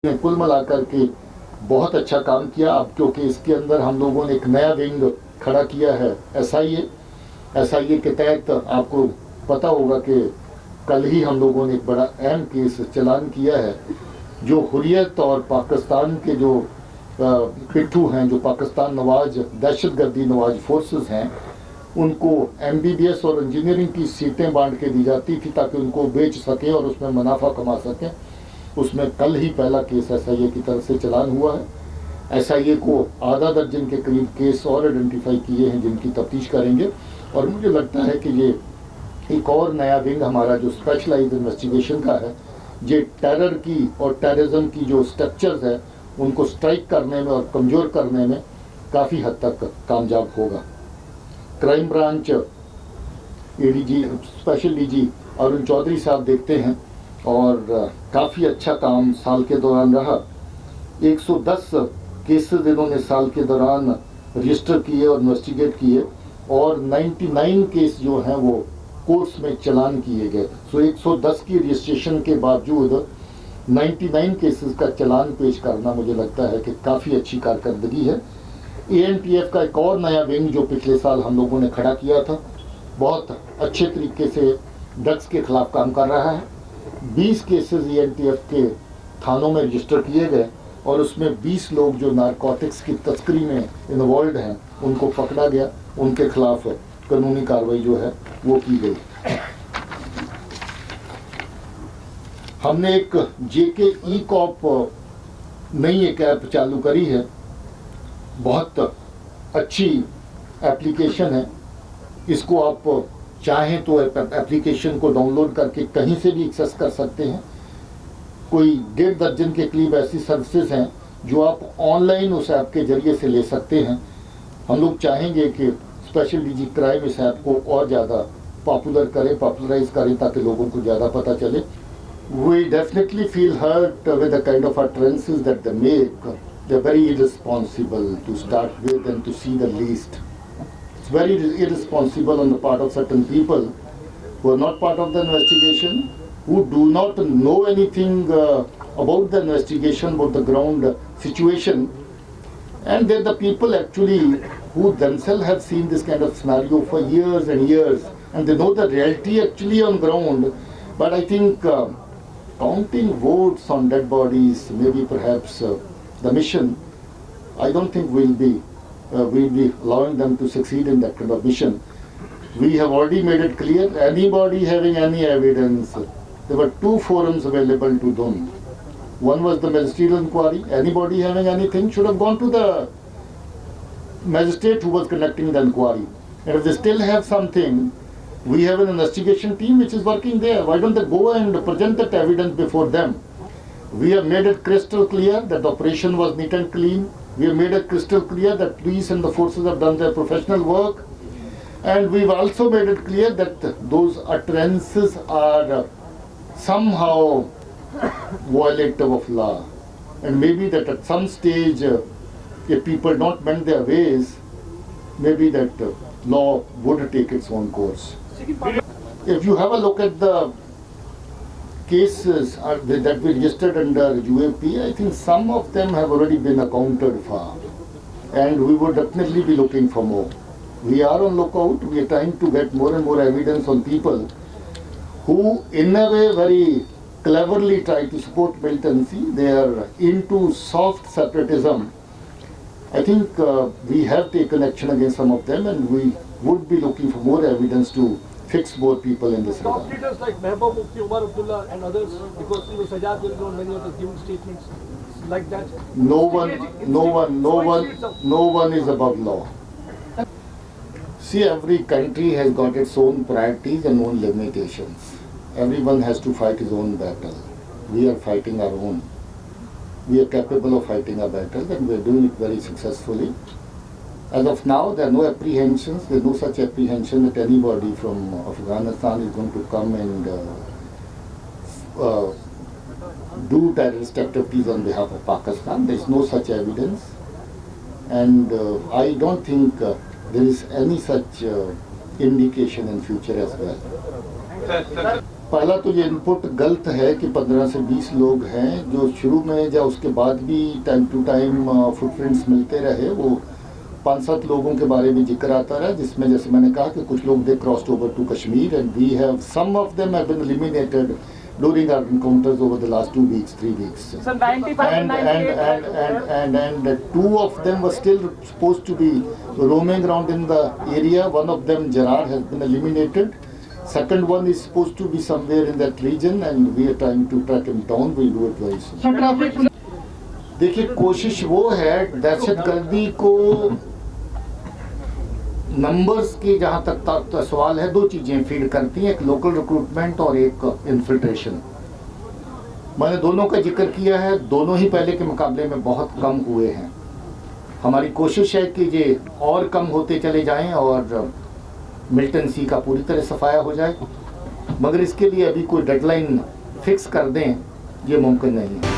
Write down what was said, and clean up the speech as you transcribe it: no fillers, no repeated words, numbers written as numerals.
ने कुल मिलाकर के बहुत अच्छा काम किया। अब क्योंकि इसके अंदर हम लोगों ने एक नया विंग खड़ा किया है, एसआईए के तहत आपको पता होगा कि कल ही हम लोगों ने एक बड़ा अहम केस चलान किया है। जो हुर्रियत और पाकिस्तान के जो पिट्ठू हैं, जो पाकिस्तान नवाज दहशतगर्दी नवाज फोर्सेस हैं, उनको एमबीबीएस और इंजीनियरिंग की सीटें बांट के दी जाती थी ताकि उनको बेच सकें और उसमें मुनाफा कमा सकें। उसमें कल ही पहला केस एसआईए की तरफ से चलान हुआ है। एसआईए को आधा दर्जन के करीब केस और आइडेंटिफाई किए हैं जिनकी तफ्तीश करेंगे, और मुझे लगता है कि ये एक और नया विंग हमारा जो स्पेशलाइज्ड इन्वेस्टिगेशन का है, ये टेरर की और टेररिज्म की जो स्ट्रक्चर्स है उनको स्ट्राइक करने में और कमज़ोर करने में काफ़ी हद तक कामयाब होगा। Crime branch ADG special DG Arun Chaudhary साहब देखते हैं और काफ़ी अच्छा काम साल के दौरान रहा। 110 केसेस इन्होंने साल के दौरान रजिस्टर किए और इन्वेस्टिगेट किए, और 99 केस जो हैं वो कोर्ट्स में चलान किए गए। सो 110 की रजिस्ट्रेशन के बावजूद 99 केसेस का चलान पेश करना मुझे लगता है कि काफ़ी अच्छी कारकर्दगी है। एएनटीएफ का एक और नया विंग जो पिछले साल हम लोगों ने खड़ा किया था, बहुत अच्छे तरीके से ड्रग्स के खिलाफ काम कर रहा है। 20 केसेस एएनटीएफ के थानों में रजिस्टर किए गए और उसमें 20 लोग जो नारकोटिक्स की तस्करी में इन्वॉल्व हैं उनको पकड़ा गया, उनके खिलाफ कानूनी कार्रवाई जो है वो की गई। हमने एक जेके ई कॉप नई एक ऐप चालू करी है, बहुत अच्छी एप्लीकेशन है। इसको आप चाहें तो एप्लीकेशन को डाउनलोड करके कहीं से भी एक्सेस कर सकते हैं। कोई 1.5 दर्जन के करीब ऐसी सर्विसेज हैं जो आप ऑनलाइन उस ऐप के जरिए से ले सकते हैं। हम लोग चाहेंगे कि स्पेशल डीजी क्राइम इस ऐप को और ज़्यादा पॉपुलराइज करें ताकि लोगों को ज़्यादा पता चले। We definitely feel hurt with the kind of utterances that they make. They're very irresponsible to start with and to see the least. It's very irresponsible on the part of certain people who are not part of the investigation, who do not know anything about the investigation, about the ground situation. And they're the people actually who themselves have seen this kind of scenario for years and years, and they know the reality actually on ground. But I think counting votes on dead bodies, maybe perhaps the mission, I don't think we'll be allowing them to succeed in that kind of mission. We have already made it clear, anybody having any evidence, there were 2 forums available to them. One was the magisterial inquiry. Anybody having anything should have gone to the magistrate who was conducting the inquiry. And if they still have something, we have an investigation team which is working there. Why don't they go and present that evidence before them? We have made it crystal clear that the operation was neat and clean. We have made it crystal clear that police and the forces have done their professional work. And we've also made it clear that those utterances are somehow violative of law. And maybe that at some stage, if people don't mend their ways, maybe that law would take its own course. If you have a look at the cases that we registered under UAP, I think some of them have already been accounted for, and we would definitely be looking for more. We are on lookout. We are trying to get more and more evidence on people who, in a way, very cleverly try to support militancy. They are into soft separatism. I think we have taken action against some of them, and we would be looking for more evidence to fix more people in this regard. Top leaders like Mehboob Mufti, Umar Abdullah and others, because Sajjad will know many of the given statements like that. No one is above law. See, every country has got its own priorities and own limitations. Everyone has to fight his own battle. We are fighting our own. We are capable of fighting our battles, and we are doing it very successfully. As of now, there are no apprehensions. There is no such apprehension that anybody from Afghanistan is going to come and do terrorist activities on behalf of Pakistan. There is no such evidence. And I don't think there is any such indication in future as well. पहला तो ये input गलत है कि 15 से 20 लोग हैं जो शुरू में या उसके बाद भी टाइम टू टाइम फुटप्रिंट्स मिलते रहे। वो 5-7 लोगों के बारे में जिक्र आता रहा, जिसमें जैसे मैंने कहा कि कुछ लोग they crossed over to Kashmir and we have some of them have been eliminated during our encounters over the last 2 weeks, 3 weeks. So 95 and 2 of them were still supposed to be roaming around in the area. One of them, Gerard, has been eliminated. Second one is supposed to be somewhere in that region and we are trying to track him down. We'll do it very soon. देखिए, कोशिश वो है दहशतगर्दी को numbers की जहाँ तक सवाल है, 2 चीज़ें फीड करती हैं, एक लोकल रिक्रूटमेंट और एक इन्फिल्ट्रेशन। मैंने दोनों का जिक्र किया है, दोनों ही पहले के मुकाबले में बहुत कम हुए हैं। हमारी कोशिश है कि ये और कम होते चले जाएं और मिल्टन सी का पूरी तरह सफाया हो जाए, मगर इसके लिए अभी कोई डेडलाइन फिक्स कर दें ये मुमकिन नहीं है।